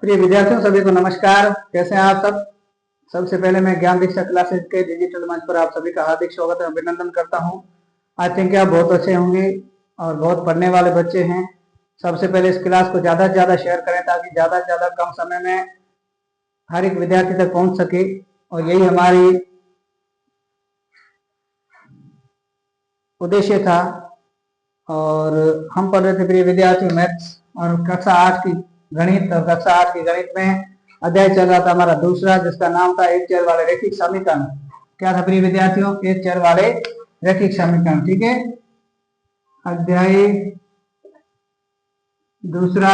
प्रिय विद्यार्थियों, सभी को नमस्कार। कैसे हैं आप सब? सबसे पहले मैं ज्ञान दीक्षा क्लासेस के डिजिटल मंच पर आप सभी का हार्दिक स्वागत और अभिनंदन करता हूं। आई थिंक आप बहुत अच्छे होंगे और बहुत पढ़ने वाले बच्चे हैं। सबसे पहले इस क्लास को ज़्यादा से ज़्यादा शेयर करें ताकि ज़्यादा से ज़्यादा कम समय में हर एक विद्यार्थी तक पहुंच सके, और यही हमारी उद्देश्य था। और हम पढ़ रहे थे प्रिय विद्यार्थियों मैथ्स, और कक्षा 8 की गणित, और कक्षा 8 की गणित में अध्याय चल रहा था हमारा दूसरा, जिसका नाम था एक चर वाले रैखिक समीकरण। क्या था प्रिय विद्यार्थियों? एक चर वाले रैखिक समीकरण। ठीक है, अध्याय दूसरा,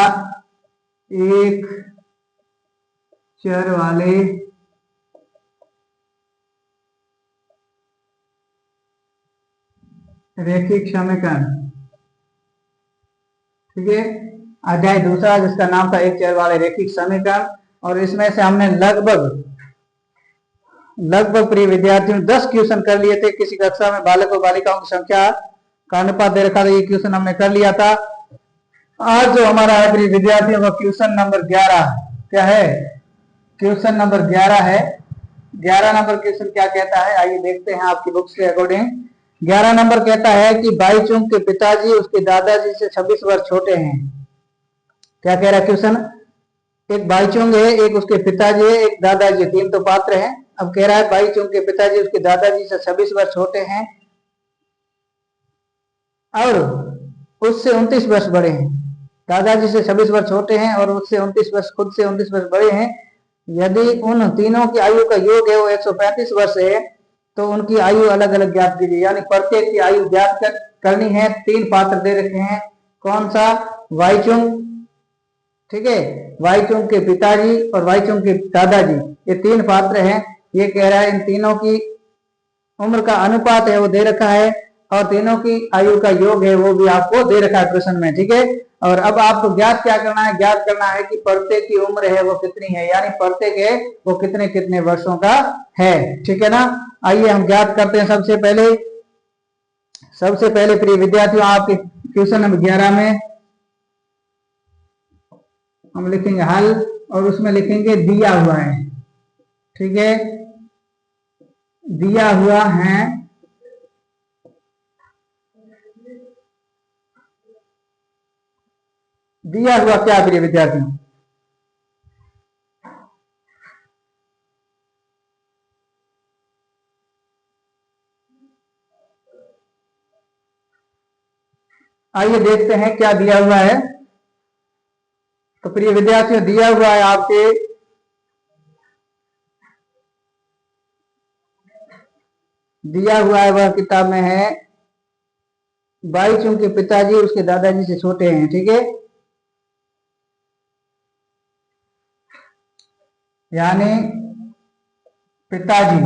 एक चर वाले रैखिक समीकरण। ठीक है, अध्याय दूसरा जिसका नाम था एक चर वाले रैखिक समीकरण। और इसमें से हमने लगभग प्रिय विद्यार्थियों 10 क्वेश्चन कर लिए थे। किसी कक्षा में बालक और बालिकाओं की संख्या का अनुपात दे रखा था, ये क्वेश्चन हमने कर लिया था। आज जो हमारा है प्रिय विद्यार्थियों का क्वेश्चन नंबर 11 क्या है? क्वेश्चन नंबर 11 है। 11 नंबर क्वेश्चन क्या कहता है, आइए देखते हैं आपकी बुक्स के अकॉर्डिंग। 11 नंबर कहता है कि बाईचुंग के पिताजी उसके दादाजी से 26 वर्ष छोटे हैं। क्या कह रहा है क्वेश्चन? एक बाईचुंग है, एक उसके पिताजी है, एक दादाजी, तीन तो पात्र हैं। अब कह रहा है बाईचुंग के पिताजी उसके दादाजी से 26 वर्ष छोटे हैं और उससे 29 वर्ष बड़े हैं। दादाजी से 26 वर्ष छोटे हैं और उससे 29 वर्ष, खुद से 29 वर्ष बड़े हैं। यदि उन तीनों की आयु का योग है वो 135 वर्ष है, तो उनकी आयु अलग अलग ज्ञात कीजिए। यानी प्रत्येक की आयु ज्ञात करनी है। तीन पात्र दे रखे हैं। कौन सा? वाईचुंग, ठीक है, वाईचुंग के पिताजी और वाईचुंग के दादाजी, ये तीन पात्र हैं। ये कह रहा है इन तीनों की उम्र का अनुपात है वो दे रखा है, और तीनों की आयु का योग है वो भी आपको दे रखा है प्रश्न में। ठीक है, और अब आपको ज्ञात क्या करना है? ज्ञात करना है कि प्रत्येक की उम्र है वो कितनी है, यानी प्रत्येक है वो कितने कितने वर्षों का है। ठीक है ना? आइए हम ज्ञात करते हैं। सबसे पहले प्रिय विद्यार्थियों, आपके क्वेश्चन नंबर 11 में हम लिखेंगे हल, और उसमें लिखेंगे दिया हुआ है। ठीक है, दिया हुआ है दिया हुआ क्या प्रिय विद्यार्थियों? आइए देखते हैं क्या दिया हुआ है। तो प्रिय विद्यार्थियों, दिया हुआ है आपके दिया हुआ है वह किताब में है, बाईचुंग के पिताजी उसके दादाजी से छोटे हैं। ठीक है, यानी पिताजी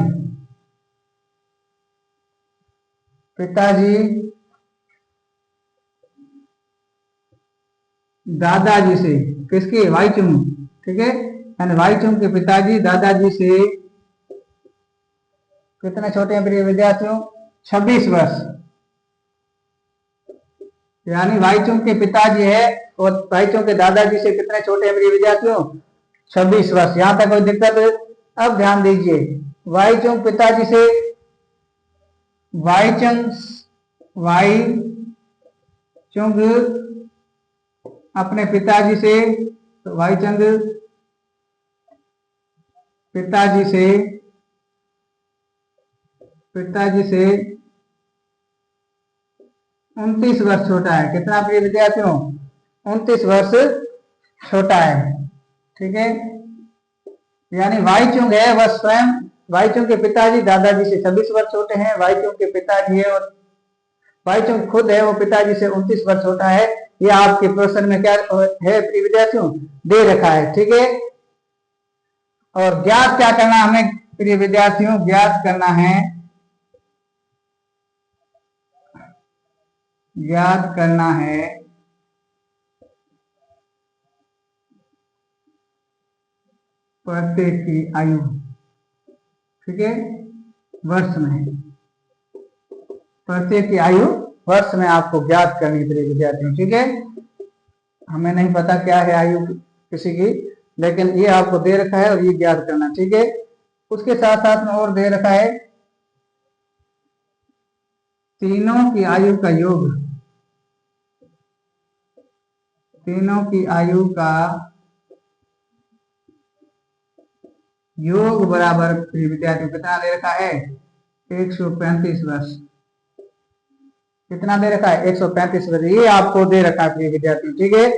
दादाजी से, किसके? वाईचुंग। ठीक है, यानी वाईचुंग के पिताजी दादाजी से कितने छोटे हैं प्रिय विद्यार्थियों? 26 वर्ष। यानी वाईचुंग के पिताजी है और वाईचुंग के दादाजी से कितने छोटे हैं प्रिय विद्यार्थियों? 26 वर्ष। यहां तक कोई दिक्कत है? अब ध्यान दीजिए, वाईचुंग पिताजी से, वाईचुंग अपने पिताजी से, तो वाईचंद पिताजी से 29 वर्ष छोटा है। कितना प्रिय विद्यार्थियों? 29 वर्ष छोटा है। ठीक है, यानी वाईचुंग है वह स्वयं, वाईचुंग के पिताजी दादाजी से 26 वर्ष छोटे हैं। वाईचुंग के पिताजी है और वाईचुंग खुद है वो पिताजी से 29 वर्ष छोटा है। ये आपके प्रश्न में क्या है प्रिय विद्यार्थियों? दे रखा है। ठीक है, और ज्ञात क्या करना हमें प्रिय विद्यार्थियों? ज्ञात करना है प्रत्येक की आयु। ठीक है, वर्ष में, प्रत्येक की आयु वर्ष में आपको ज्ञात करनी प्रिय विद्यार्थियों। ठीक है, हमें नहीं पता क्या है आयु किसी की, लेकिन ये आपको दे रखा है और ये ज्ञात करना, ठीक है। उसके साथ साथ में और दे रखा है तीनों की आयु का योग, तीनों की आयु का योग बराबर विद्यार्थी कितना दे रखा है 135 वर्ष। कितना दे रखा है 135 वर्ष, ये आपको दे रखा है विद्यार्थी, ठीक है।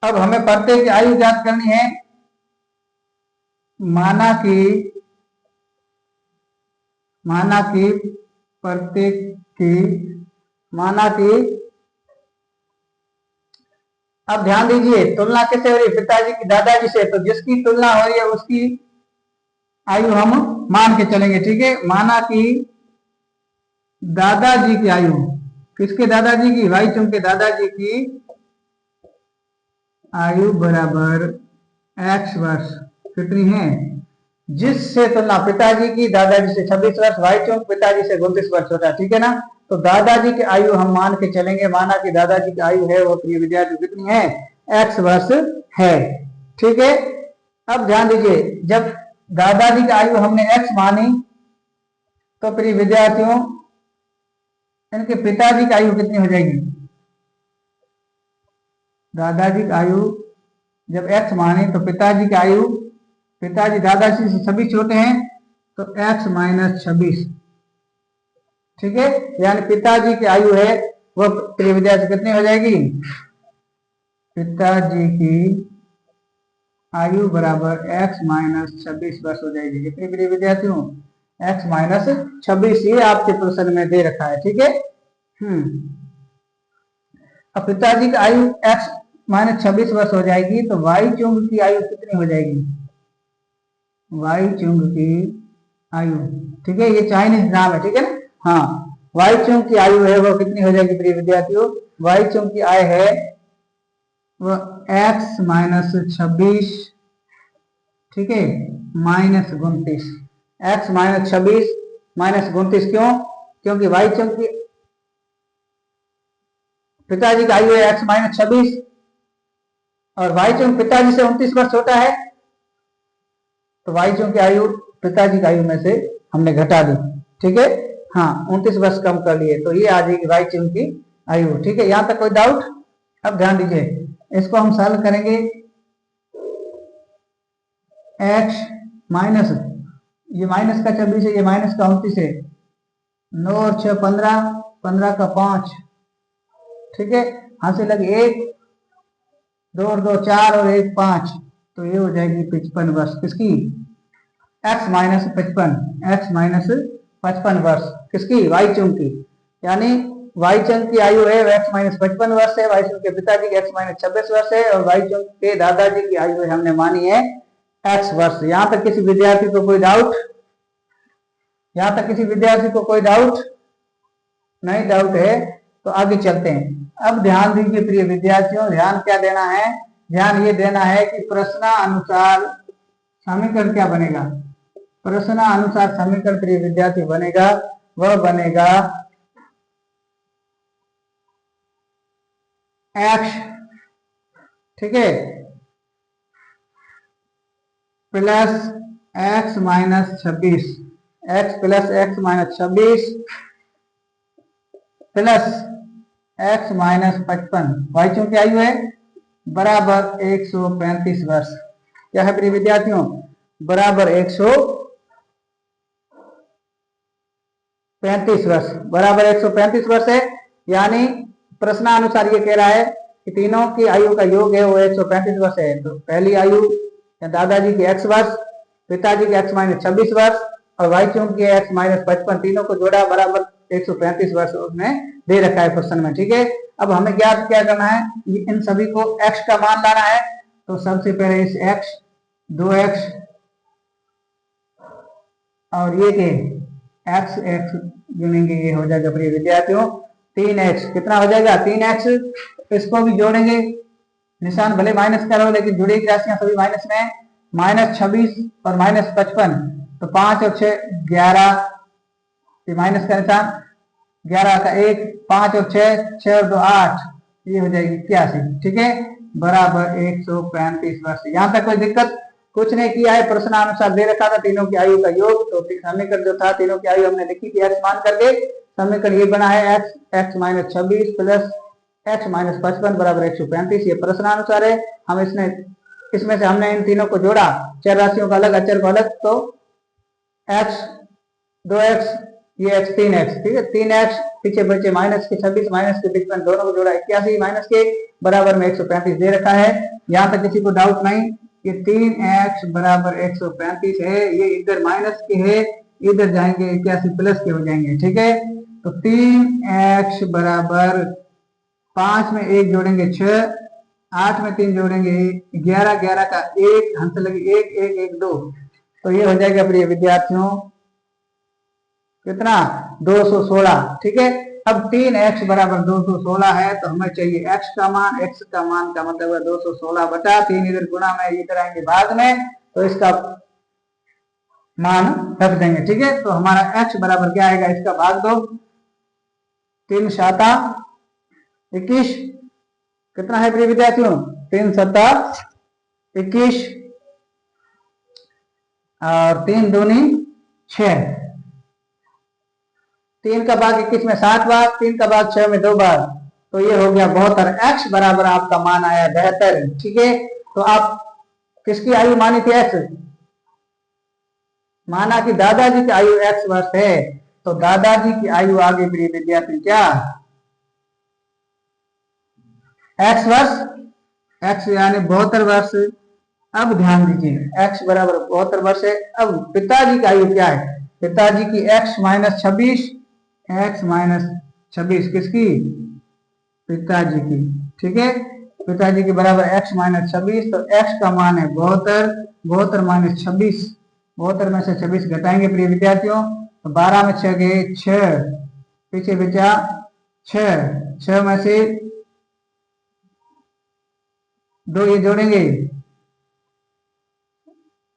अब हमें प्रत्येक आयु ज्ञात करनी है। माना कि प्रत्येक की, माना कि, अब ध्यान दीजिए तुलना किससे हो रही है, पिताजी की दादाजी से, तो जिसकी तुलना हो रही है उसकी आयु हम मान के चलेंगे, ठीक है। माना कि दादाजी की आयु, किसके दादाजी की, भाई चुंग के दादाजी की आयु बराबर x वर्ष कितनी है, जिससे तुलना पिताजी की दादाजी से 26 वर्ष, भाई चुंग पिताजी से 29 वर्ष होता है, ठीक है ना। तो दादाजी की आयु हम मान के चलेंगे, माना कि दादाजी की आयु है वो प्रिय विद्यार्थी कितनी है x वर्ष है, ठीक है। अब ध्यान दीजिए जब दादाजी की आयु हमने x मानी तो प्रिय विद्यार्थियों इनके पिताजी की आयु कितनी हो जाएगी, दादाजी की आयु जब x माने तो पिताजी की आयु, पिताजी दादाजी से सभी छोटे हैं तो x माइनस 26, ठीक है। यानी पिताजी की आयु है वो प्रिय विद्यार्थी कितनी हो जाएगी, पिताजी की आयु बराबर x माइनस 26 वर्ष हो जाएगी। कितनी प्रिय विद्यार्थियों x माइनस 26, ये आपके प्रश्न में दे रखा है, ठीक है। अब पिताजी की आयु x माइनस 26 वर्ष हो जाएगी तो वाई चुंग की आयु कितनी हो जाएगी, वाई चुंग की आयु, ठीक है, ये चाइनीज नाम है, ठीक है ना। हाँ, वाई चुंग की आयु है वो कितनी हो जाएगी प्रिय विद्यार्थियों, वाई चुंग की आयु है वो x माइनस 26, ठीक है, माइनस 29, x माइनस 26 माइनस 29, क्यों, क्योंकि वाई चुंग की पिताजी की आयु है x माइनस 26 और वाई चुंग पिताजी से 29 वर्ष छोटा है, तो वाई चुंग की आयु पिताजी की आयु में से हमने घटा दी, ठीक है। हाँ, 29 वर्ष कम कर लिए तो ये आ जाएगी वाई चुंग की आयु, ठीक है। यहां तक कोई डाउट। अब ध्यान दीजिए इसको हम सॉल्व करेंगे, x माइनस, ये माइनस का 26 है, ये माइनस का 29 है, 9 और 6 15, 15 का 5, ठीक है, हाथ से लगे 1, 2 और 2 4 और 1 5, तो ये हो जाएगी 55 वर्ष किसकी, x माइनस 55, x माइनस 55 वर्ष किसकी, वाई चुंग की। यानी वाई चुंग की आयु है x माइनस 55 वर्ष है, वाई चुंग के पिताजी की x माइनस 26 वर्ष है और वाई चुंग के दादाजी की आयु हमने मानी है x वर्ष। यहां तक किसी विद्यार्थी को कोई डाउट, यहां तक किसी विद्यार्थी को कोई डाउट नहीं, डाउट है तो आगे चलते हैं। अब ध्यान दीजिए प्रिय विद्यार्थियों, ध्यान क्या देना है, ध्यान ये देना है कि प्रश्नानुसार समीकरण क्या बनेगा, प्रश्नानुसार समीकरण प्रिय विद्यार्थी बनेगा, वह बनेगा x, ठीक है, plus x minus 26, x plus x minus 26 plus x minus 55, Wai Chung की आयु है बराबर 135 वर्ष। क्या है प्रिय विद्यार्थियों, बराबर 135 वर्ष, बराबर 135 वर्ष है। यानी प्रश्नानुसार ये कह रहा है कि तीनों की आयु का योग है वो 135 वर्ष है। तो पहली आयु दादाजी की x वर्ष, पिताजी की x माइनस 26 वर्ष और वाई चुंग की x माइनस 55, तीनों को जोड़ा बराबर 135 वर्ष उसमें दे रखा है प्रश्न में, ठीक है। अब हमें ज्ञात क्या करना है, इन सभी को x का मान लाना है। तो सबसे पहले इस x 2x और ये के x x गिनेंगे, ये हो जाएगा प्रिय विद्यार्थियों 3x, कितना हो जाएगा 3x, इसको भी जोड़ेंगे, निशान भले माइनस का रहो लेकिन जुड़ी हुई राशियां सभी माइनस में, माइनस 26 और माइनस 55, तो 5 और 6 11, माइनस का निशान 11 का 1, 5 और 6, 6 और 2 8, ये हो जाएगी 81, ठीक है। बराबर 135 वर्ष। यहाँ तक कोई दिक्कत कुछ नहीं किया है, प्रश्नानुसार दे रखा था तीनों की आयु का योग, तो समीकरण जो था तीनों की आयु हमने लिखी थी एक्स मान करके। समीकरण ये बना है x minus 26 plus x minus 55 बराबर 135। ये प्रश्नानुसार है। हम इसमें से हमने इन तीनों को जोड़ा, चर राशियों का अलग अचर को अलग, तो एक्स 2x ये एक्स 3x, ठीक है 3x पीछे बचे माइनस के 26 माइनस के 55 दोनों को जोड़ा 81 माइनस के बराबर में 135 दे रखा है। यहाँ तक किसी को डाउट नहीं। ये 3x बराबर 135 है, ये इधर माइनस के है, इधर जाएंगे 81 प्लस के हो जाएंगे, ठीक है। तो 3x बराबर 5 में 1 जोड़ेंगे 6, 8 में 3 जोड़ेंगे 11, 11 का 1 हंस लगे 1 1 1 2, तो ये हो जाएगा प्रिय विद्यार्थियों कितना 216, ठीक है। अब 3x बराबर 216 है, तो हमें चाहिए x का मान। x का मान का मतलब है 216 बटा 3, इधर गुणा में इधर आएंगे बाद में, तो इसका मान रख देंगे, ठीक है। तो हमारा x बराबर क्या आएगा, इसका भाग दो, 3 7 21, कितना है प्रिय विद्यार्थियों 3 7 21 और 3 दूनी 6, 3 का भाग 21 में 7 बार, 3 का भाग 6 में 2 बार, तो ये हो गया 72। x बराबर आपका मान आया 72, ठीक है। तो आप किसकी आयु मानी थी x, माना कि दादाजी की आयु x वर्ष है, तो दादाजी की आयु आगे प्रिय विद्यार्थी क्या x वर्ष, x यानी 72 वर्ष। अब ध्यान दीजिए x बराबर 72 वर्ष है। अब पिताजी की आयु क्या है, पिताजी की x माइनस 26, x माइनस 26 किसकी, पिताजी की, ठीक है। पिताजी के बराबर x माइनस 26, तो x का मान है 72, 72 माइनस 26, 72 में से 26 घटाएंगे प्रिय विद्यार्थियों, तो 12 में 6 गए 6, पीछे बचा 6, 6 में से 2 ये जोड़ेंगे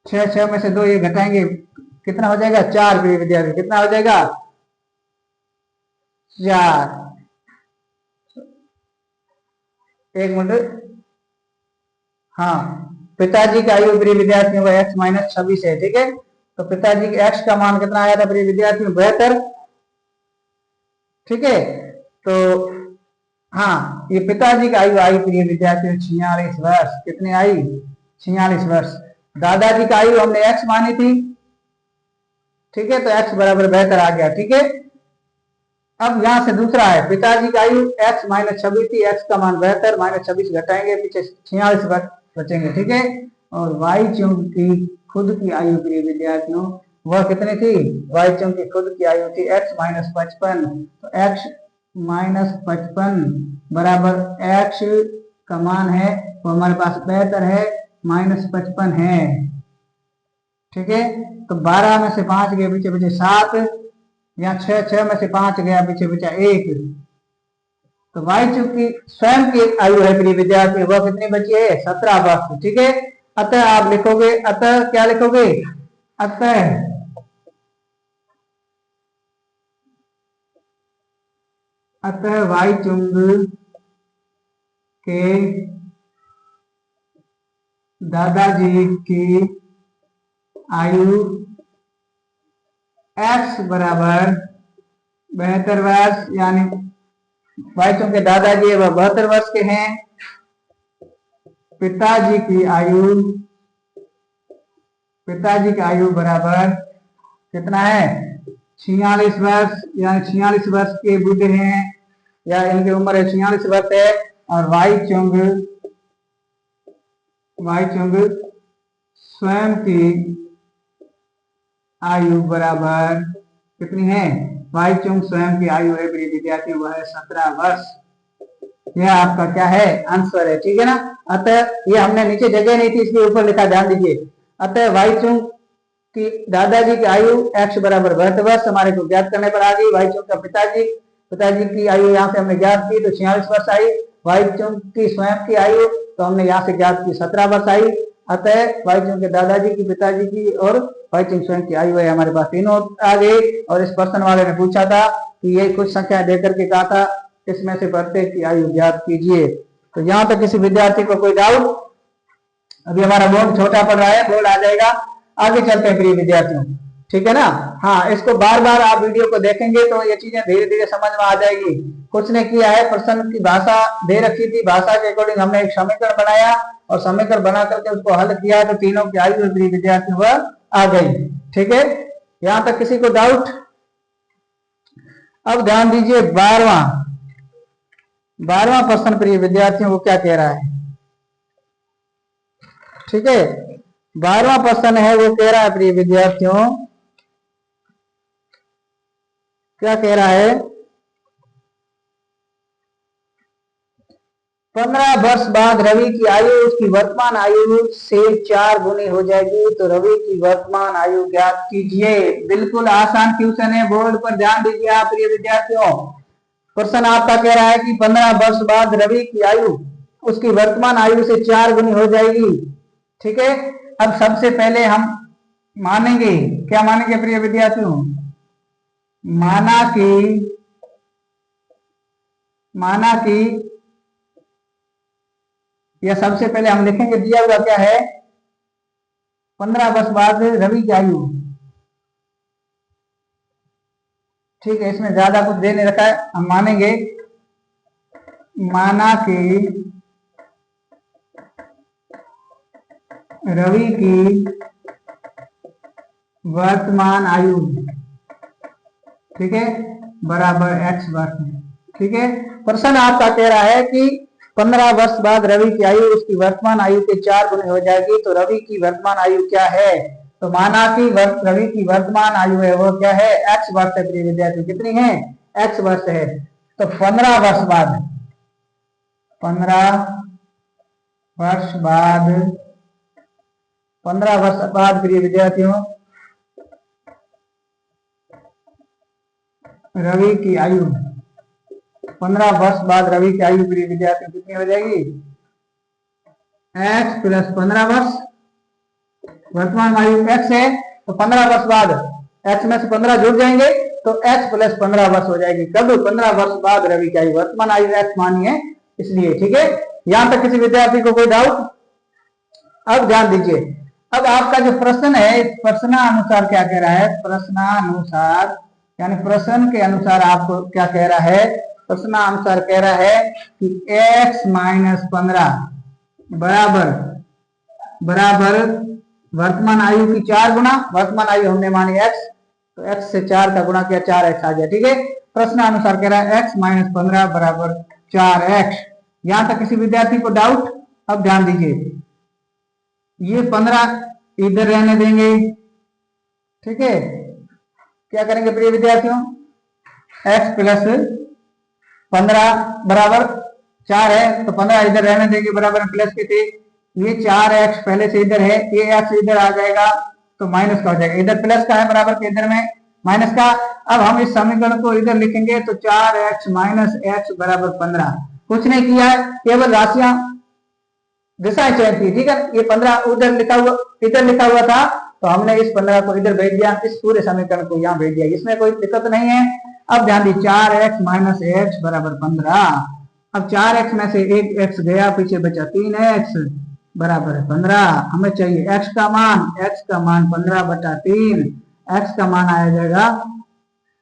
6, 6 में से 2 ये घटाएंगे, कितना हो जाएगा 4 प्रिय विद्यार्थी, कितना हो जाएगा 4। एक मिनट, हाँ पिताजी की आयु प्रिय विद्यार्थियों का x माइनस 26 है, ठीक है। तो पिताजी के x का मान कितना आया था प्रिय विद्यार्थियों 72, ठीक है। तो हाँ ये पिताजी की आयु आई प्रिय विद्यार्थियों 46 वर्ष, कितनी आई 46 वर्ष। दादाजी की आयु हमने x मानी थी, ठीक है, तो x बराबर 72 आ गया, ठीक है। अब यहां से दूसरा है पिताजी की आयु x माइनस 26 थी, x का मान 72 माइनस 26 घटाएंगे पीछे 46 बचेंगे, ठीक है। और y चूंकि खुद की आयु प्रिय विद्यार्थियों वह कितनी थी, y चूंकि खुद की आयु थी x माइनस 55, तो x माइनस 55 बराबर x का मान है वो हमारे पास 72 है माइनस 55 है, ठीक है। तो 12 में से 5 गए पीछे बचे 7, यहाँ 6, 6 में से 5 गया पीछे बचा 1, तो y चूंकि स्वयं की आयु है प्रिय विद्यार्थी वह कितनी बची है 17 वर्ष, ठीक है। अतः आप लिखोगे, अतः क्या लिखोगे, अतः y चुंग के दादाजी की आयु x बराबर 72 वर्ष, यानी y चूंकि दादाजी वह 72 वर्ष के हैं, पिताजी की आयु बराबर कितना है 46 वर्ष, यानी 46 वर्ष के बूढ़े हैं, या इनकी उम्र है 46 वर्ष है। और y चुंग स्वयं की आयु बराबर कितनी है, y चुंग स्वयं की आयु है प्रिय विद्यार्थी वह है 17 वर्ष। यह आपका क्या है आंसर है, ठीक है ना। अतः ये हमने नीचे जगह नहीं थी इसलिए ऊपर लिखा, ध्यान दीजिए। अतः y चुंग की दादाजी की आयु x बराबर 72 वर्ष हमारे को ज्ञात करने पर आ गई। y चुंग का पिताजी की आयु यहाँ से हमने ज्ञात की तो 46 वर्ष आई। y चुंग की स्वयं की आयु तो हमने यहाँ से ज्ञात की 17 वर्ष आई। अतः y चुंग के दादाजी की, पिताजी की और y चुंग स्वयं की आयु है हमारे पास तीनों आ गई। और इस प्रश्न वाले ने पूछा था कि ये कुछ संख्या देकर के कहा था इसमें से प्रत्येक की आयु ज्ञात कीजिए। तो यहाँ तक किसी विद्यार्थी को कोई डाउट? अभी हमारा बोर्ड छोटा पड़ रहा है, बोर्ड आ जाएगा, आगे चलते हैं प्रिय विद्यार्थियों, ठीक है ना। हाँ, इसको बार बार आप वीडियो को देखेंगे तो ये चीजें धीरे धीरे समझ में आ जाएगी। कुछ ने किया है, प्रश्न की भाषा दे रखी थी, भाषा के अकॉर्डिंग हमने एक समीकरण बनाया और समीकरण बना करके उसको हल किया तो तीनों की आयु प्रिय विद्यार्थियों पर आ गई, ठीक है। यहाँ तक किसी को डाउट? अब ध्यान दीजिए 12वां प्रश्न प्रिय विद्यार्थियों को क्या कह रहा है, ठीक है। 12वां प्रश्न है वो कह रहा है प्रिय विद्यार्थियों, क्या कह रहा है, 15 वर्ष बाद रवि की आयु उसकी वर्तमान आयु से 4 गुनी हो जाएगी, तो रवि की वर्तमान आयु ज्ञात कीजिए। बिल्कुल आसान क्वेश्चन है, बोर्ड पर ध्यान दीजिए आप प्रिय विद्यार्थियों। प्रश्न आपका कह रहा है कि 15 वर्ष बाद रवि की आयु उसकी वर्तमान आयु से 4 गुनी हो जाएगी, ठीक है। अब सबसे पहले हम मानेंगे, क्या मानेंगे प्रिय विद्यार्थियों, माना कि या सबसे पहले हम लिखेंगे, दिया हुआ क्या है, 15 वर्ष बाद रवि की आयु, ठीक है। इसमें ज्यादा कुछ दे नहीं रखा है, हम मानेंगे माना कि रवि की वर्तमान आयु, ठीक है, बराबर x वर्ष, ठीक है। प्रश्न आपका कह रहा है कि 15 वर्ष बाद रवि की आयु उसकी वर्तमान आयु के 4 गुनी हो जाएगी, तो रवि की वर्तमान आयु क्या है, तो माना कि रवि की वर्तमान आयु है वो क्या है, x वर्ष है प्रिय विद्यार्थी, कितनी है, x वर्ष है। तो 15 वर्ष बाद 15 वर्ष बाद प्रिय विद्यार्थियों रवि की आयु, 15 वर्ष बाद रवि की आयु प्रिय विद्यार्थियों कितनी हो जाएगी, x प्लस 15 वर्ष, वर्तमान आयु x है, तो 15 वर्ष बाद x में से 15 जुड़ जाएंगे तो x प्लस 15 वर्ष हो जाएगी। कब, 15 वर्ष बाद रवि की आयु, वर्तमान आयु x मानी है इसलिए, ठीक है। यहां तक किसी विद्यार्थी को कोई डाउट? अब ध्यान दीजिए, अब आपका जो प्रश्न है, प्रश्नानुसार क्या कह रहा है, प्रश्नानुसार यानी प्रश्न के अनुसार आपको क्या कह रहा है, प्रश्नानुसार कह रहा है कि x माइनस 15 बराबर वर्तमान आयु की 4 गुना, वर्तमान आयु हमने मानी x, तो x से 4 का गुणा किया 4x आ गया, ठीक है। प्रश्नानुसार कह रहा है x माइनस 15 बराबर 4x। यहां तक किसी विद्यार्थी को डाउट? अब ध्यान दीजिए, ये 15 इधर रहने देंगे, ठीक है। क्या करेंगे प्रिय विद्यार्थियों, x प्लस 15 बराबर 4 है, तो 15 इधर रहने देंगे, बराबर प्लस के थे, ये 4x पहले से इधर है, ये x इधर आ जाएगा तो माइनस का हो जाएगा, इधर प्लस का है बराबर के इधर में माइनस का। अब हम इस समीकरण को इधर लिखेंगे तो 4x माइनस x बराबर 15। कुछ नहीं किया है, केवल राशियां दिशाएं चेंज की, ठीक है। ये 15 उधर इधर लिखा हुआ था, तो हमने इस 15 को इधर भेज दिया, इस पूरे समीकरण को यहाँ भेज दिया, इसमें कोई दिक्कत नहीं है। अब ध्यान दी, 4x माइनस x बराबर 15। अब 4x में से एक x गया, पीछे बचा 3x बराबर 15। हमें चाहिए x का मान 15 बटा 3, x का मान आ जाएगा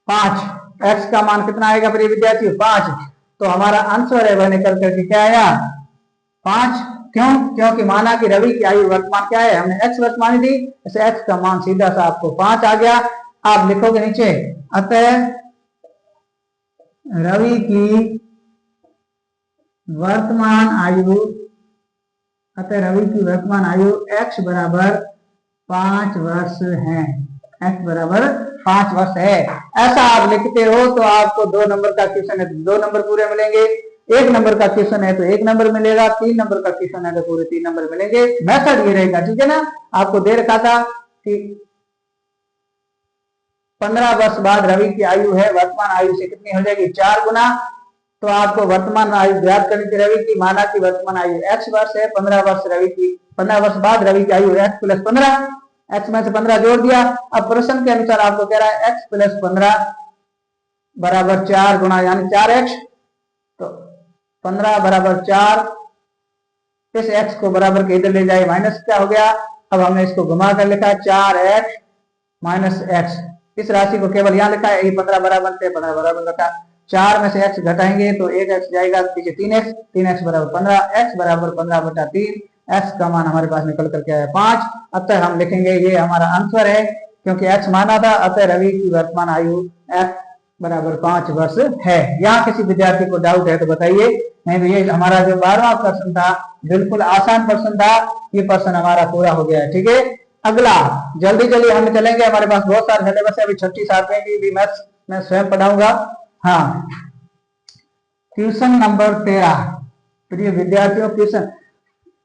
5। x का मान कितना आएगा प्रिय विद्यार्थियों, 5। तो हमारा आंसर है वह निकल करके क्या आया, 5। क्यों, क्योंकि माना कि रवि की आयु वर्तमान क्या है, हमने x वर्ष मानी थी, इसे x का मान सीधा सा आपको 5 आ गया। आप लिखोगे नीचे, अतः रवि की वर्तमान आयु x बराबर 5 वर्ष है, x बराबर 5 वर्ष है। ऐसा आप लिखते हो तो आपको 2 नंबर का क्वेश्चन है तो 2 नंबर पूरे मिलेंगे, 1 नंबर का क्वेश्चन है तो 1 नंबर मिलेगा, 3 नंबर का क्वेश्चन है तो पूरे 3 नंबर मिलेंगे। मेथड ये रहेगा, ठीक है ना। आपको दे रखा था कि 15 वर्ष बाद रवि की आयु है, वर्तमान आयु से कितनी हो जाएगी, 4 गुना। तो आपको वर्तमान आयु ज्ञात करनी थी रवि की, माना की वर्तमान आयु x वर्ष है, 15 वर्ष बाद रवि की आयु x प्लस 15, x में से 15 जोड़ दिया। अब प्रश्न के अनुसार आपको कह रहा है x प्लस 15 बराबर 4 गुना यानी 4x, तो 15 बराबर 4 इस x को बराबर के इधर ले जाए, माइनस क्या हो गया, अब हमने इसको घुमा कर लिखा 4x माइनस एक्स। इस राशि को केवल यहाँ लिखा है, ये 15 बराबर थे, 15 बराबर रखा। 4 में से x घटाएंगे तो 1x जाएगा, पीछे 3x, 3x बराबर 15, x बराबर 15/3, x का मान हमारे पास निकल करके आया 5। अतः हम लिखेंगे ये हमारा आंसर है, क्योंकि x माना था, अतः रवि की वर्तमान आयु x बराबर 5 वर्ष है। यहाँ किसी विद्यार्थी को डाउट है तो बताइए। नहीं तो ये हमारा जो 12वां प्रश्न था बिल्कुल आसान प्रश्न था, ये प्रश्न हमारा पूरा हो गया है। ठीक है, अगला जल्दी जल्दी हम चलेंगे, हमारे पास बहुत सारे सिलेबस है, अभी 6ठी 7वीं की भी मैथ्स मैं स्वयं पढ़ाऊंगा। हाँ, क्वेश्चन नंबर 13। प्रिय विद्यार्थियों, क्वेश्चन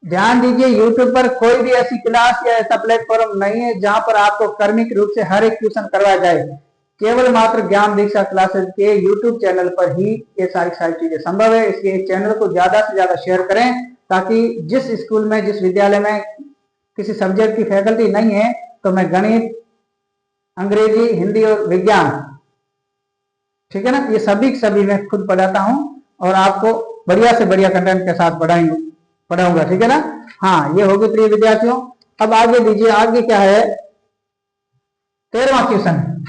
ध्यान दीजिए, यूट्यूब पर कोई भी ऐसी क्लास या ऐसा प्लेटफॉर्म नहीं है जहां पर आपको कर्मिक रूप से हर एक क्वेश्चन करवाया जाए। केवल मात्र ज्ञान दीक्षा क्लासेस के यूट्यूब चैनल पर ही ये सारी चीजें संभव है। इसलिए चैनल को ज्यादा से ज्यादा शेयर करें, ताकि जिस स्कूल में, जिस विद्यालय में किसी सब्जेक्ट की फैकल्टी नहीं है, तो मैं गणित, अंग्रेजी, हिंदी और विज्ञान, ठीक है ना, ये सभी मैं खुद पढ़ाता हूं और आपको बढ़िया से बढ़िया कंटेंट के साथ पढ़ाऊंगा। ठीक है ना। हाँ, ये होगी प्रिय विद्यार्थियों। अब आगे दीजिए, आगे क्या है, 13वां क्वेश्चन।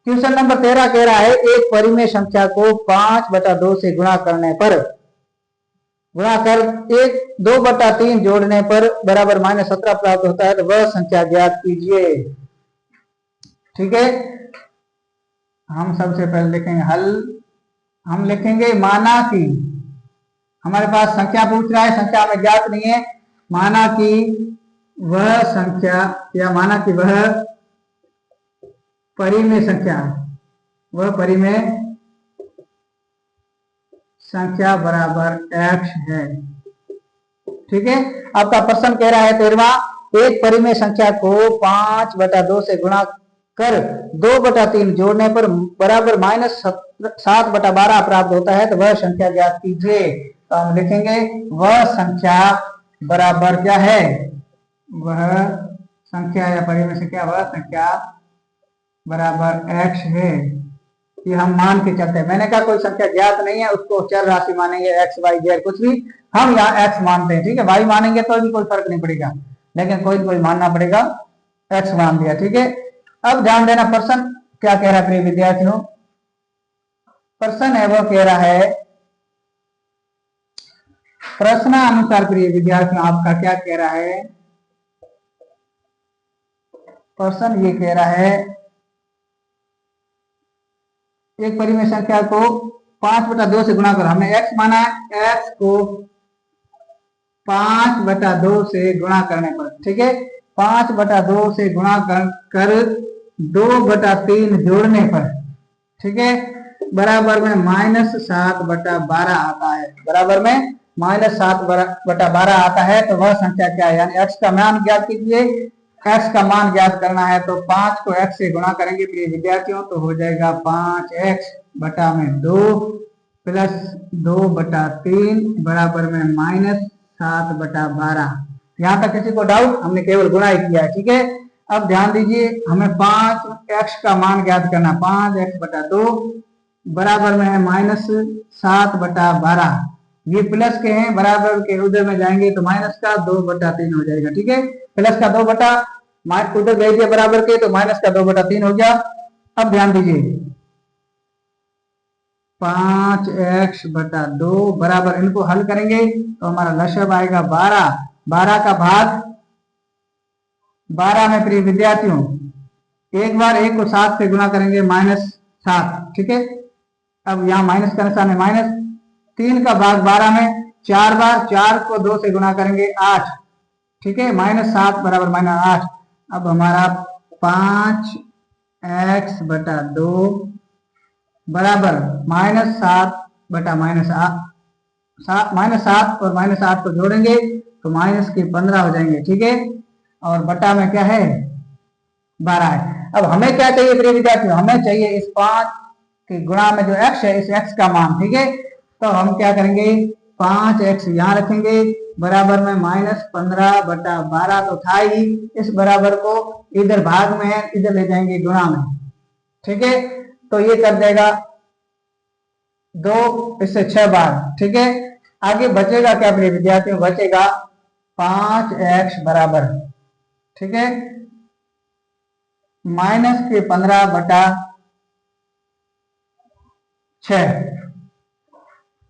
क्वेश्चन नंबर 13 कह रहा है, एक परिमेय संख्या को 5/2 से गुणा करने पर, गुणा कर 2/3 जोड़ने पर बराबर -17 प्राप्त होता है, तो वह संख्या ज्ञात कीजिए। ठीक है, हम सबसे पहले लिखेंगे हल। हम लिखेंगे माना कि, हमारे पास संख्या पूछ रहा है, संख्या हमें ज्ञात नहीं है। माना कि वह संख्या, या माना कि वह परिमेय संख्या, वह परिमेय संख्या बराबर x है। ठीक है, आपका प्रश्न कह रहा है 13वां, एक परिमेय संख्या को 5/2 से गुणा कर 2/3 जोड़ने पर बराबर -7/12 प्राप्त होता है, तो वह संख्या ज्ञात कीजिए। तो हम लिखेंगे वह संख्या बराबर क्या है, वह संख्या या परिमेय संख्या, वह संख्या बराबर x है। ये हम मान के चलते हैं। मैंने कहा कोई संख्या ज्ञात नहीं है, उसको चर राशि मानेंगे, x y z कुछ भी, हम यहाँ x मानते हैं। ठीक है, y मानेंगे तो भी कोई फर्क नहीं पड़ेगा, लेकिन कोई मानना पड़ेगा, x मान दिया। ठीक है, अब ध्यान देना, प्रश्न क्या कह रहा है प्रिय विद्यार्थियों। प्रश्न है वो कह रहा है, प्रश्नानुसार प्रिय विद्यार्थियों आपका क्या कह रहा है, प्रश्न ये कह रहा है, एक परिमेय संख्या को 5/2 से गुणा कर, हमने x माना है, x को 5/2 से गुणा करने पर, ठीक है, 5/2 से गुणा कर 2/3 जोड़ने पर, ठीक है, बराबर में -7/12 आता है, बराबर में -7/12 आता है। तो वह संख्या क्या है, यानी x का मान ज्ञात कीजिए। x का मान ज्ञात करना है तो 5 को x से गुणा करेंगे प्रिय विद्यार्थियों, तो हो जाएगा 5x/2 प्लस 2/3 बराबर में -7/12। यहाँ तक किसी को डाउट, हमने केवल गुणा ही किया है। ठीक है, अब ध्यान दीजिए, हमें 5x का मान ज्ञात करना, 5x/2 बराबर में है -7/12। ये प्लस के हैं, बराबर के उधर में जाएंगे तो माइनस का 2/3 हो जाएगा। ठीक है, प्लस का 2 उधर भेज दिया बराबर के, तो माइनस का 2/3 हो गया। अब ध्यान दीजिए, 5x/2 बराबर, इनको हल करेंगे तो हमारा लसागु आएगा 12। 12 का भाग 12 में प्रिय विद्यार्थियों, एक बार 1 को 7 से गुणा करेंगे, -7। ठीक है, अब यहाँ माइनस का निशान है, -3 का भाग 12 में 4 बार, 4 को 2 से गुणा करेंगे, 8। ठीक है, -7 बराबर -8। अब हमारा 5x/2 बराबर -7 और -8 को जोड़ेंगे तो माइनस के 15 हो जाएंगे। ठीक है, और बटा में क्या है, 12 है। अब हमें क्या चाहिए प्रिय विद्यार्थियों, हमें चाहिए इस 5 के गुणा में जो x है, इस x का मान। ठीक है, तो हम क्या करेंगे, 5x यहाँ रखेंगे, बराबर में -15/12 तो था ही, इस बराबर को इधर भाग में है, इधर ले जाएंगे गुणा में। ठीक है, तो ये कर देगा 2, इससे 6 बार। ठीक है, आगे बचेगा क्या प्रिय विद्यार्थियों, बचेगा 5x बराबर, ठीक है, -15/6,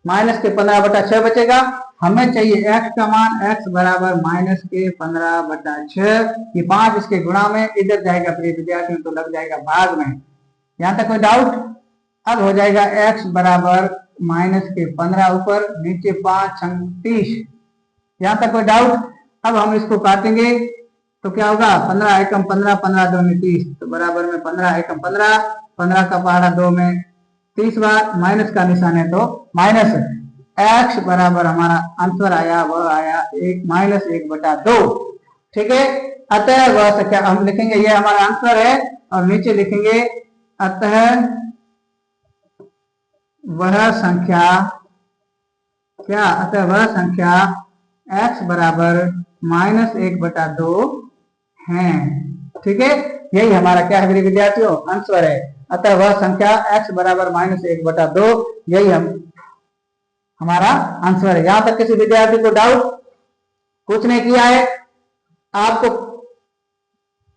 -15/6 बचेगा। हमें चाहिए x का मान, x बराबर -15/6। ये 5 इसके गुणा में इधर जाएगा प्रिय विद्यार्थियों, तो लग जाएगा भाग में। यहाँ तक कोई डाउट? अब हो जाएगा x बराबर -15 ऊपर, नीचे 5 30। यहाँ तक कोई डाउट? अब हम इसको काटेंगे तो क्या होगा, 15 एकम 15, 15 2 में 30, तो बराबर में 15 एकम 15, 15 का पहाड़ा 2 में 30 बार, माइनस का निशान है तो माइनस। x बराबर हमारा आंसर आया, वह आया -1/2, ठीक है। अतः वह संख्या हम लिखेंगे, ये हमारा आंसर है, और नीचे लिखेंगे अतः वह संख्या क्या, अतः वह संख्या x बराबर -1/2 है, ठीक है। यही हमारा क्या है मेरे विद्यार्थियों, आंसर है। अतः वह संख्या x बराबर -1/2, यही हमारा आंसर है। यहां तक किसी विद्यार्थी को डाउट? कुछ नहीं किया है, आपको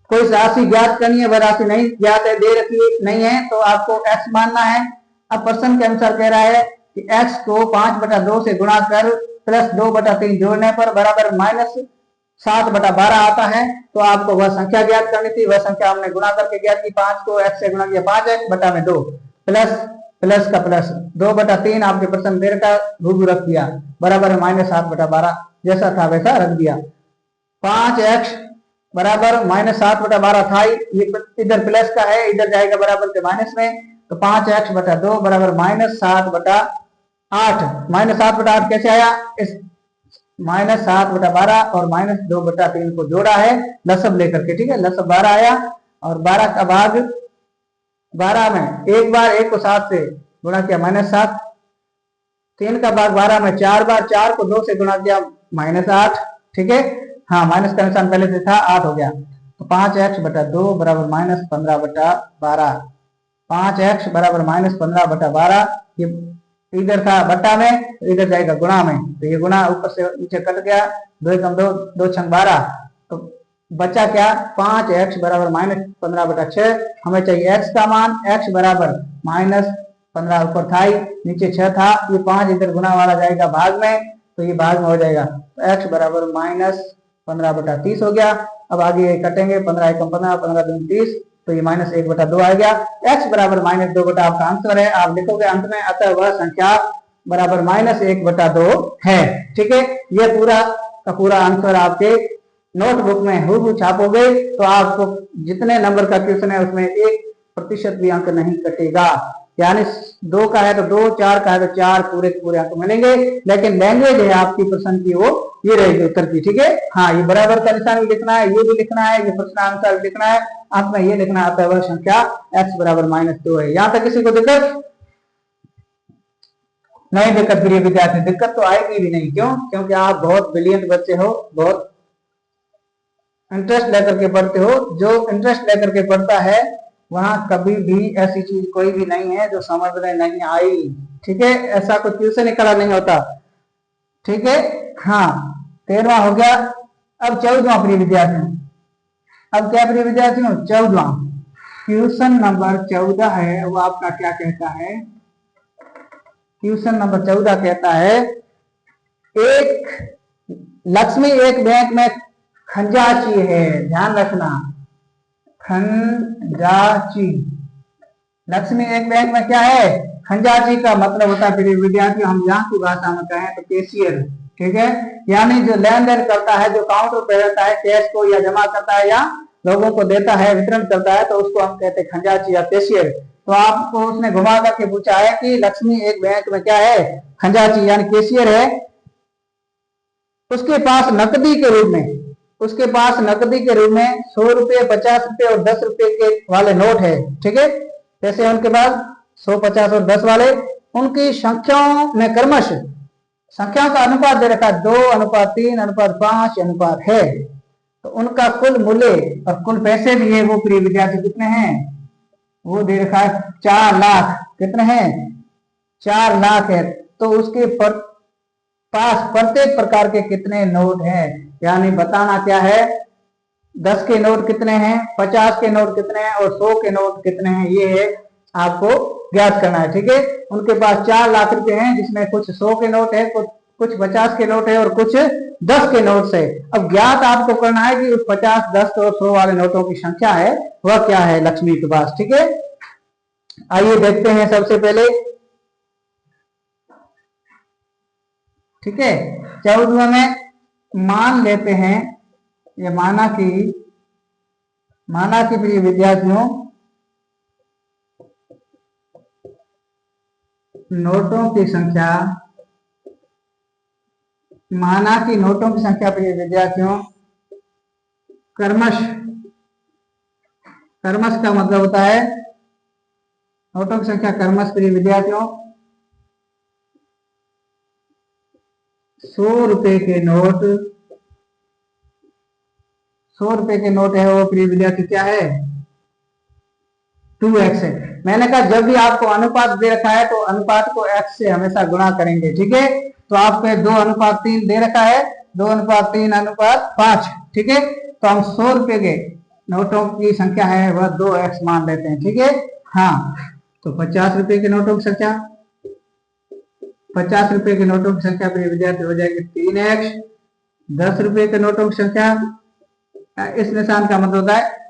कोई राशि ज्ञात करनी है, वह राशि नहीं ज्ञात है, दे रखी नहीं है, तो आपको x मानना है। अब प्रश्न के अनुसार कह रहा है कि x को 5/2 से गुणा कर प्लस 2/3 जोड़ने पर बराबर -7/12 आता है, तो आपको वह संख्या ज्ञात करनी थी। वह संख्या हमने गुणा करके ज्ञात की, 5 को x से गुणा किया, 5x/2 प्लस प्लस का प्लस 2/3 आपके प्रश्न दे रखा, रूबरू रख दिया, बराबर है -7/12, जैसा था वैसा रख दिया। 5x बराबर -7/12 था, ये इधर प्लस का है, इधर जाएगा बराबर के माइनस में, तो 5x/2 बराबर -7/8। -7/8 कैसे आया, इस -7/12 और -2/3 को जोड़ा है लसब लेकर के, ठीक है, लसब 12 आया, और 12 का भाग 12 में एक बार 1 को 7 से गुणा किया -7, 3 का भाग 12 में 4 बार, 4 को 2 से गुणा किया -8, ठीक है। हाँ, माइनस का निशान पहले से था, 8 हो गया, तो 5x/2 बराबर -15/12, 5x बराबर -15/12, ये इधर था बट्टा में, इधर जाएगा गुणा में, तो ये गुणा ऊपर से नीचे कट गया, 2 एकम 2, 2 छंग 12, तो बचा क्या, 5x बराबर -15/6। हमें चाहिए x का मान, x बराबर -15 ऊपर था, नीचे 6 था, ये 5 इधर गुणा वाला जाएगा भाग में, तो ये भाग में हो जाएगा, तो x बराबर -15/30 हो गया। अब आगे कटेंगे, 15 एकम 15, 15 दूनी 30, तो ये -1/2 आ गया। x बराबर -2 आपका आंसर है, आप लिखोगे अंत में, अतः वह संख्या बराबर -1/2 है, ठीक है। ये पूरा का पूरा आंसर आपके नोटबुक में हूबहू छापोगे, तो आपको जितने नंबर का क्वेश्चन है उसमें 1% भी अंक नहीं कटेगा, यानी 2 का है तो 2, 4 का है तो 4, पूरे पूरे अंक मिलेंगे। लेकिन लैंग्वेज है आपकी प्रश्न की, वो ये रहेगी उत्तर की, ठीक है। हाँ, ये बराबर का निशान भी लिखना है, ये भी लिखना है, ये प्रश्न आंसर भी लिखना है, अंत में ये लिखना आता है वह संख्या x बराबर -2 है। यहाँ तक किसी को दिक्कत नहीं? दिक्कत प्रिय विद्यार्थी, दिक्कत तो आएगी भी नहीं, क्यों? क्योंकि आप बहुत ब्रिलियंट बच्चे हो, बहुत इंटरेस्ट लेकर के पढ़ते हो। जो इंटरेस्ट लेकर के पढ़ता है वहां कभी भी ऐसी चीज कोई भी नहीं है जो समझ में नहीं आई, ठीक है। ऐसा कोई ट्यूशन ही खड़ा नहीं होता, ठीक है। हाँ, 13वां हो गया। अब 14वां प्रिय विद्यार्थियों, अब क्या प्रिय विद्यार्थियों, 14वां क्वेश्चन नंबर 14 है, वो आपका क्या कहता है, क्वेश्चन नंबर 14 कहता है, एक लक्ष्मी एक बैंक में खंजाची है, ध्यान रखना, खंजाची, लक्ष्मी एक बैंक में क्या है, खंजाची का मतलब होता है प्रिय विद्यार्थियों, हम यहाँ की भाषा में कहें तो कैशियर, ठीक है। यानी जो लेन देन करता है, जो काउंटर पे रहता है, कैश को या जमा करता है या लोगों को देता है, वितरण करता है, तो उसको हम कहते हैं खंजाची या कैशियर। तो आपको उसने घुमा करके पूछा है कि लक्ष्मी एक बैंक में क्या है, खंजाची यानी कैशियर है, उसके पास नकदी के रूप में, उसके पास नकदी के रूप में 100 रुपये, 50 रुपये और 10 रुपये के वाले नोट है, ठीक है। जैसे उनके पास 100, 50 और 10 वाले, उनकी संख्याओं में क्रमश संख्याओं का अनुपात दे रखा है, 2:3:5 है, तो उनका कुल मूल्य और कुल पैसे भी है, वो प्रिय विद्यार्थी कितने हैं, वो दे रखा है 4 लाख, कितने हैं, 4 लाख है। तो उसके पास प्रत्येक प्रकार के कितने नोट हैं, यानी बताना क्या है, 10 के नोट कितने हैं, 50 के नोट कितने हैं और 100 के नोट कितने हैं, ये है आपको ज्ञात करना है। ठीक है, उनके पास 4 लाख रुपए हैं, जिसमें कुछ 100 के नोट है, कुछ 50 के नोट है और कुछ 10 के नोट है। अब ज्ञात आपको करना है कि उस 50, 10 और 100 वाले नोटों की संख्या है वह क्या है लक्ष्मी के पास। ठीक है, आइए देखते हैं सबसे पहले। ठीक है, 14वां में मान लेते हैं, ये माना कि प्रिय विद्यार्थियों नोटों की संख्या, माना कि नोटों की संख्या प्रिय विद्यार्थियों क्रमश का मतलब होता है नोटों की संख्या क्रमश प्रिय विद्यार्थियों 100 रुपए के नोट, 100 रुपए के नोट है वो प्रिय विद्यार्थी क्या है 2x है। मैंने कहा जब भी आपको अनुपात दे रखा है तो अनुपात को x से हमेशा गुणा करेंगे। ठीक है, तो आपको 2:3 दे रखा है, 2:3:5। ठीक है, तो हम 100 रुपए के नोटों की संख्या है वह 2x मान लेते हैं। ठीक है, हाँ, तो 50 रुपए के नोटों की संख्या, 50 रुपए के नोटों की संख्या प्रिय विद्यार्थी हो जाएगी 3x। 10 रुपए के नोटों की संख्या, इस निशान का मतलब होता है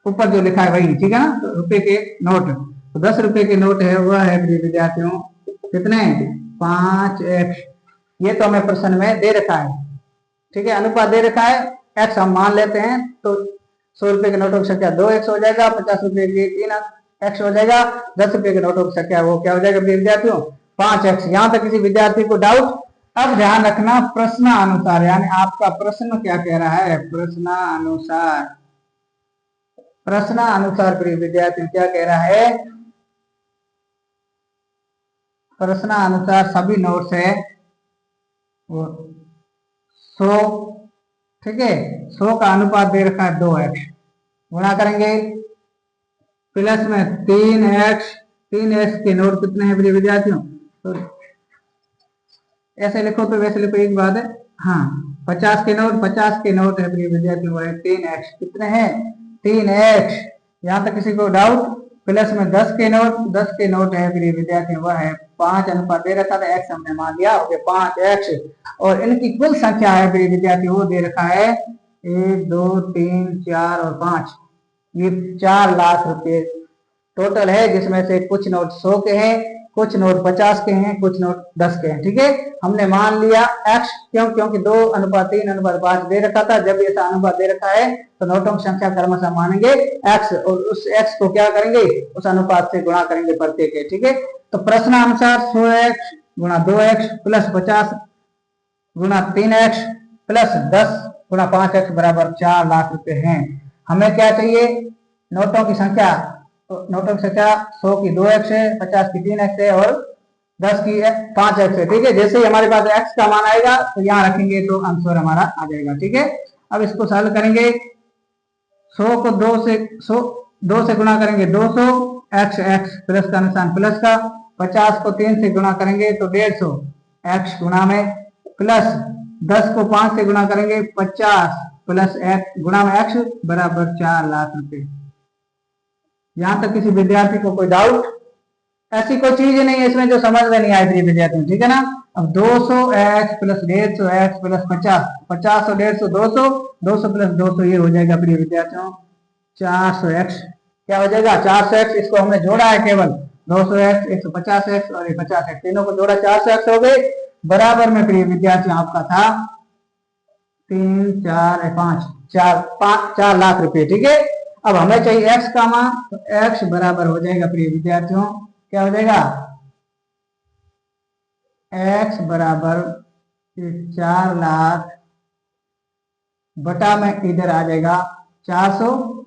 ऊपर जो लिखा है वही। ठीक है ना, तो रुपए के नोट, तो 10 रुपए के नोट है वह है प्रिय विद्यार्थियों कितने 5x। ये तो हमें प्रश्न में दे रखा है। ठीक है, अनुपात दे रखा है, x हम मान लेते हैं, तो 100 रुपए के नोटों की संख्या 2x हो जाएगा, 50 रुपए की 3x हो जाएगा, 10 रुपए के नोटों की संख्या वो क्या हो जाएगा प्रिय विद्यार्थियों 5x। यहां तक किसी विद्यार्थी को डाउट? अब ध्यान रखना प्रश्नानुसार, यानी आपका प्रश्न क्या कह रहा है, प्रश्नानुसार प्रिय विद्यार्थी क्या कह रहा है, प्रश्नानुसार सभी नोट्स है वो 100। ठीक है, 100 का अनुपात दे रखा है 2x, गुणा करेंगे प्लस में 3x। 3x के नोट कितने हैं प्रिय विद्यार्थियों, तो ऐसे लिखो तो वैसे लिखो, एक बात है, हाँ 50 के नोट है प्रिय विद्यार्थियों वो है 3x। कितने हैं 3x, यहाँ तक किसी को डाउट? प्लस में 10 के नोट है प्रिय विद्यार्थियों वह है 5, अनुपात दे रखा था x हमने मान लिया 5x, और इनकी कुल संख्या है प्रिय विद्यार्थियों वो दे रखा है 1, 2, 3, 4 और 5, ये 4 लाख रुपए टोटल है, जिसमें से कुछ नोट 100 के हैं, कुछ नोट 50 के हैं, कुछ नोट 10 के हैं। ठीक है, हमने मान लिया x, क्योंकि 2:3:5 दे रखा था। जब ऐसा अनुपात दे रखा है तो नोटों की संख्या क्रमशः मानेंगे x, और उस x को क्या करेंगे, उस अनुपात से गुणा करेंगे प्रत्येक के। ठीक है, तो प्रश्नानुसार 100x गुणा 2x प्लस 50 गुणा 3x प्लस 10 गुणा 5x बराबर 4 लाख रुपए हैं। हमें क्या चाहिए, नोटों की संख्या, तो नोटों की संख्या 100 की 2x है, 50 की 3x है और 10 की 5x है। ठीक है, जैसे ही हमारे पास x का मान आएगा तो यहाँ रखेंगे तो आंसर हमारा आ जाएगा। ठीक है, अब इसको सॉल्व करेंगे, 100 को 2 से गुणा करेंगे 200, x प्लस का निशान प्लस का, 50 को 3 से गुणा करेंगे तो 150 x गुणा में, प्लस 10 को 5 से गुणा करेंगे 50 प्लस x गुणा में x बराबर 4 लाख रुपए। यहां तक किसी विद्यार्थी को कोई डाउट? ऐसी कोई चीज नहीं है इसमें जो समझ में नहीं आई प्रिय विद्यार्थियों। ठीक है ना, अब 200x प्लस 150x प्लस 50, 50 और 150 200, 200 प्लस 200 ये हो जाएगा प्रिय विद्यार्थियों 400x। क्या हो जाएगा 400x, इसको हमने जोड़ा है केवल 200x, 150x और 50x, तीनों को जोड़ा 400x हो गए, बराबर में प्रिय विद्यार्थियों आपका था 3, 4, 5, 4 लाख रुपए। ठीक है, अब हमें चाहिए x का मान, तो x बराबर हो जाएगा प्रिय विद्यार्थियों, क्या हो जाएगा x बराबर 4 लाख बटा में इधर आ जाएगा 400,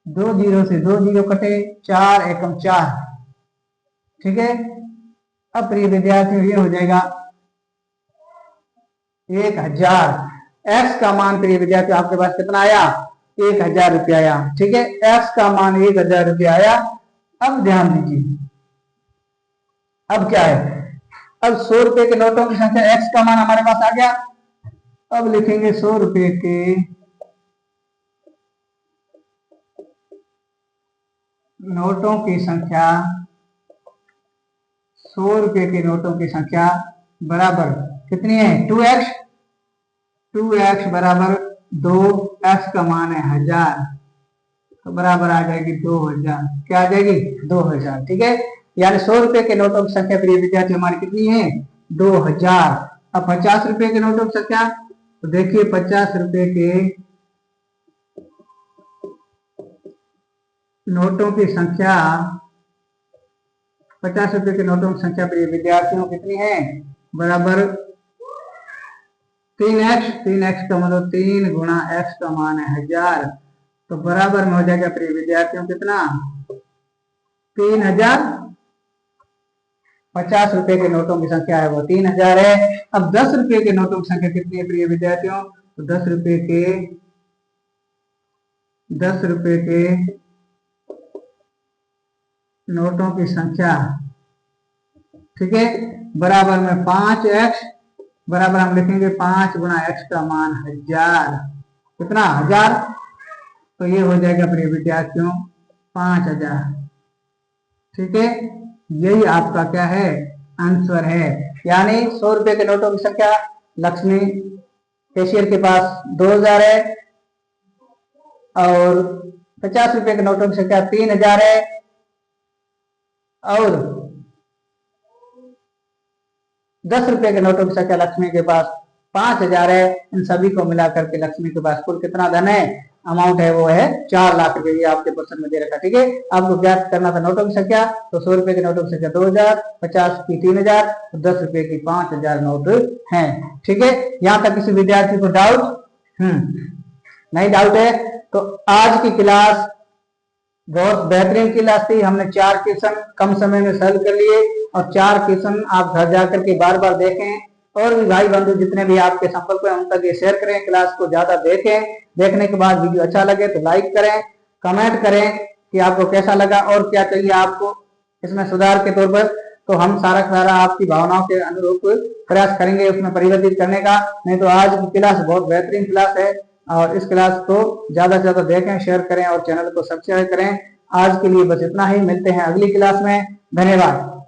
2 जीरो से 2 जीरो कटे, 4 एकम 4। ठीक है, अब प्रिय विद्यार्थियों ये हो जाएगा 1000। x का मान प्रिय विद्यार्थियों आपके पास कितना आया 1000 रुपया आया। ठीक है, x का मान 1000 रुपया आया। अब ध्यान दीजिए, अब क्या है, अब 100 रुपए के नोटों की संख्या x का मान हमारे पास आ गया। अब लिखेंगे 100 रुपए के नोटों की संख्या, 100 रुपए के नोटों की संख्या बराबर कितनी है 2x, 2x बराबर 2, x का मान है 1000, तो बराबर आ जाएगी 2000। क्या आ जाएगी 2000। ठीक है, यानी 100 रुपए के नोटों की संख्या प्रिय विद्यार्थी हमारी कितनी है 2000। अब 50 रुपए के नोटों की संख्या, तो देखिए 50 रुपए के नोटों की संख्या, 50 रुपए के नोटों की संख्या प्रिय विद्यार्थियों कितनी है बराबर 3x, 3x का मतलब 3 गुणा x का मान है 1000, तो बराबर में हो जाएगा प्रिय विद्यार्थियों कितना 3000। 50 रुपए के नोटों की संख्या है वो 3000 है। अब 10 रुपए के नोटों की संख्या कितनी है प्रिय विद्यार्थियों, तो 10 रुपए के नोटों की संख्या, ठीक है, बराबर में 5x, बराबर हम लिखेंगे 5 गुणा x का मान 1000, कितना 1000, तो ये हो जाएगा प्रिय विद्यार्थियों 5000। ठीक है, यही आपका क्या है आंसर है। यानी 100 रुपए के नोटों की संख्या लक्ष्मी कैशियर के पास 2000 है, और 50 रुपए के नोटों की संख्या 3000 है, और 10 रुपए के नोटों की संख्या लक्ष्मी के पास 5000 है। इन सभी को मिलाकर के लक्ष्मी के पास कुल कितना धन है, अमाउंट है वो है 4 लाख रुपए। ये आपके क्वेश्चन में दे रखा। ठीक है, आपको ज्ञात करना था नोटों की संख्या, तो 100 रुपए के नोटों की संख्या 2000, 50 की 3000, 10 रुपए की 5000 नोट हैं। ठीक है, यहाँ तक किसी विद्यार्थी को डाउट नहीं? डाउट है तो आज की क्लास बहुत बेहतरीन क्लास थी। हमने 4 क्वेश्चन कम समय में सॉल्व कर लिए, और 4 क्वेश्चन आप घर जाकर के बार बार देखें, और भी भाई बंधु जितने भी आपके संपर्क में उन तक ये शेयर करें, क्लास को ज्यादा देखें। देखने के बाद वीडियो अच्छा लगे तो लाइक करें, कमेंट करें कि आपको कैसा लगा और क्या चाहिए आपको इसमें सुधार के तौर पर। तो हम सारा आपकी भावनाओं के अनुरूप प्रयास करेंगे उसमें परिवर्तित करने का। नहीं तो आज की क्लास बहुत बेहतरीन क्लास है, और इस क्लास को ज्यादा से ज्यादा देखें, शेयर करें और चैनल को सब्सक्राइब करें। आज के लिए बस इतना ही, मिलते हैं अगली क्लास में। धन्यवाद।